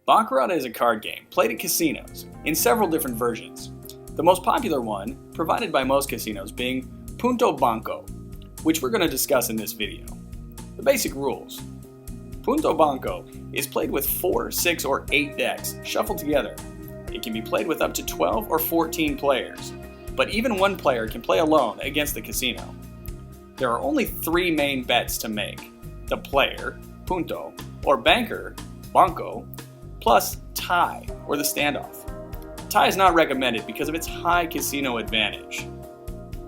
Baccarat is a card game played at casinos in several different versions. The most popular one, provided by most casinos, being Punto Banco, which we're going to discuss in this video. The basic rules. Punto Banco is played with 4, 6, or 8 decks shuffled together. It can be played with up to 12 or 14 players, but even one player can play alone against the casino. There are only 3 main bets to make: the player, Punto, or banker, Banco, plus tie, or the standoff. Tie is not recommended because of its high casino advantage.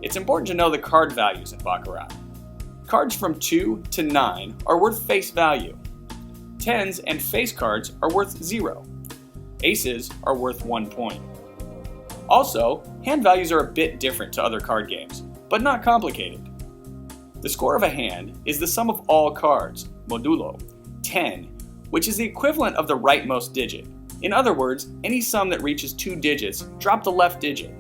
It's important to know the card values in Baccarat. Cards from 2 to 9 are worth face value. 10s and face cards are worth 0. Aces are worth 1 point. Also, hand values are a bit different to other card games, but not complicated. The score of a hand is the sum of all cards, modulo, 10, which is the equivalent of the rightmost digit. In other words, any sum that reaches 2 digits, drop the left digit.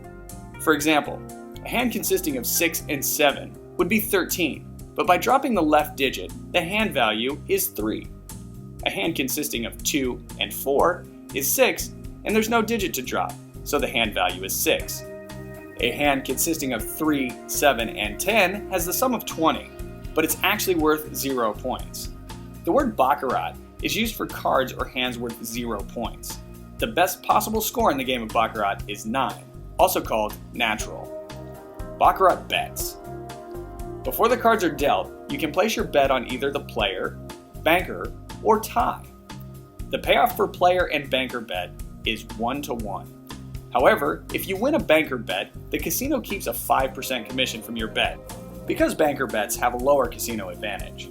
For example, a hand consisting of 6 and 7 would be 13, but by dropping the left digit, the hand value is 3. A hand consisting of 2 and 4 is 6, and there's no digit to drop, so the hand value is 6. A hand consisting of 3, 7, and 10 has the sum of 20, but it's actually worth 0 points. The word Baccarat is used for cards or hands worth 0 points. The best possible score in the game of Baccarat is 9, also called natural. Baccarat bets. Before the cards are dealt, you can place your bet on either the player, banker, or tie. The payoff for player and banker bet is 1-to-1. However, if you win a banker bet, the casino keeps a 5% commission from your bet, because banker bets have a lower casino advantage.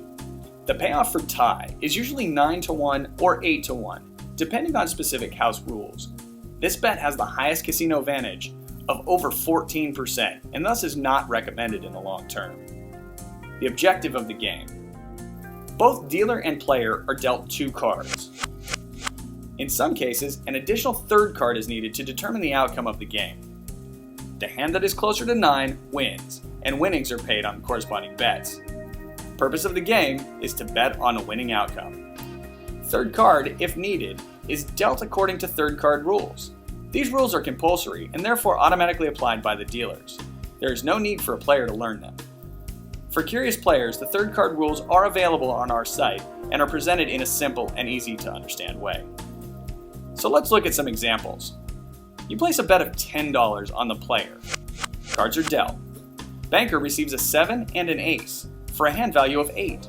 The payoff for tie is usually 9-to-1 or 8-to-1, depending on specific house rules. This bet has the highest casino advantage of over 14%, and thus is not recommended in the long term. The objective of the game. Both dealer and player are dealt 2 cards. In some cases, an additional 3rd card is needed to determine the outcome of the game. The hand that is closer to 9 wins, and winnings are paid on corresponding bets. The purpose of the game is to bet on a winning outcome. 3rd card, if needed, is dealt according to 3rd card rules. These rules are compulsory and therefore automatically applied by the dealers. There is no need for a player to learn them. For curious players, the 3rd card rules are available on our site and are presented in a simple and easy to understand way. So let's look at some examples. You place a bet of $10 on the player. Cards are dealt. Banker receives a 7 and an ace for a hand value of 8.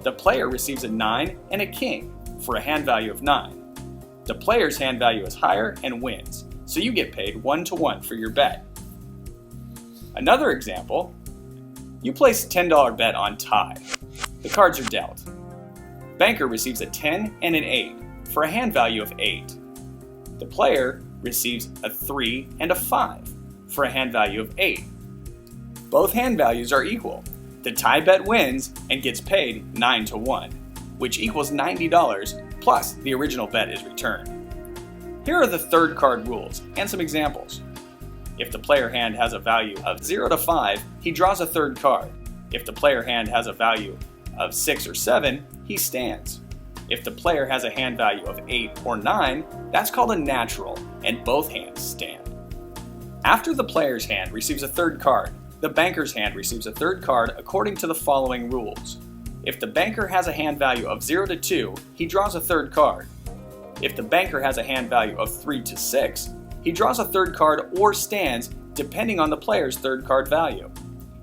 The player receives a 9 and a king for a hand value of 9. The player's hand value is higher and wins, so you get paid 1-to-1 for your bet. Another example, you place a $10 bet on tie. The cards are dealt. Banker receives a 10 and an 8 for a hand value of 8. The player receives a 3 and a 5 for a hand value of 8. Both hand values are equal. The tie bet wins and gets paid 9-to-1, which equals $90 plus the original bet is returned. Here are the 3rd card rules and some examples. If the player hand has a value of 0 to 5, he draws a 3rd card. If the player hand has a value of 6 or 7, he stands. If the player has a hand value of 8 or 9, that's called a natural, and both hands stand. After the player's hand receives a 3rd card, the banker's hand receives a 3rd card according to the following rules. If the banker has a hand value of 0 to 2, he draws a 3rd card. If the banker has a hand value of 3 to 6, he draws a 3rd card or stands depending on the player's 3rd card value.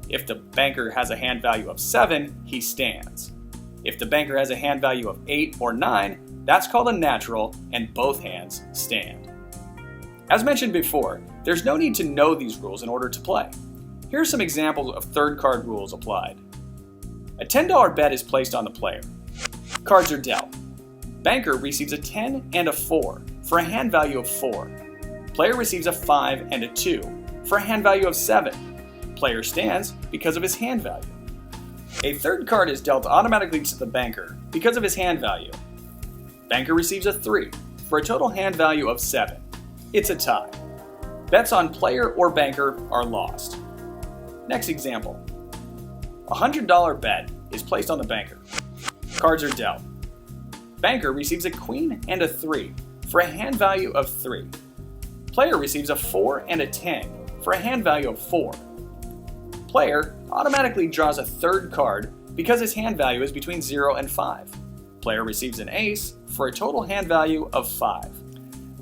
If the banker has a hand value of 7, he stands. If the banker has a hand value of 8 or 9, that's called a natural, and both hands stand. As mentioned before, there's no need to know these rules in order to play. Here are some examples of 3rd card rules applied. A $10 bet is placed on the player. Cards are dealt. Banker receives a 10 and a 4 for a hand value of 4. Player receives a 5 and a 2 for a hand value of 7. Player stands because of his hand value. A 3rd card is dealt automatically to the banker because of his hand value. Banker receives a 3 for a total hand value of 7. It's a tie. Bets on player or banker are lost. Next example. A $100 bet is placed on the banker. Cards are dealt. Banker receives a queen and a 3 for a hand value of 3. Player receives a 4 and a 10 for a hand value of 4. Player automatically draws a third card because his hand value is between 0 and 5. Player receives an ace for a total hand value of 5.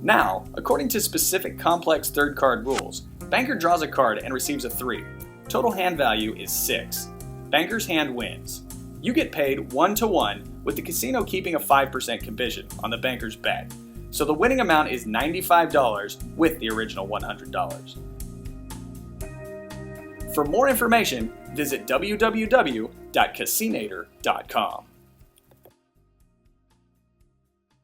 Now, according to specific complex third card rules, banker draws a card and receives a 3. Total hand value is 6. Banker's hand wins. You get paid 1-to-1 with the casino keeping a 5% commission on the banker's bet. So the winning amount is $95 with the original $100. For more information, visit www.casinator.com.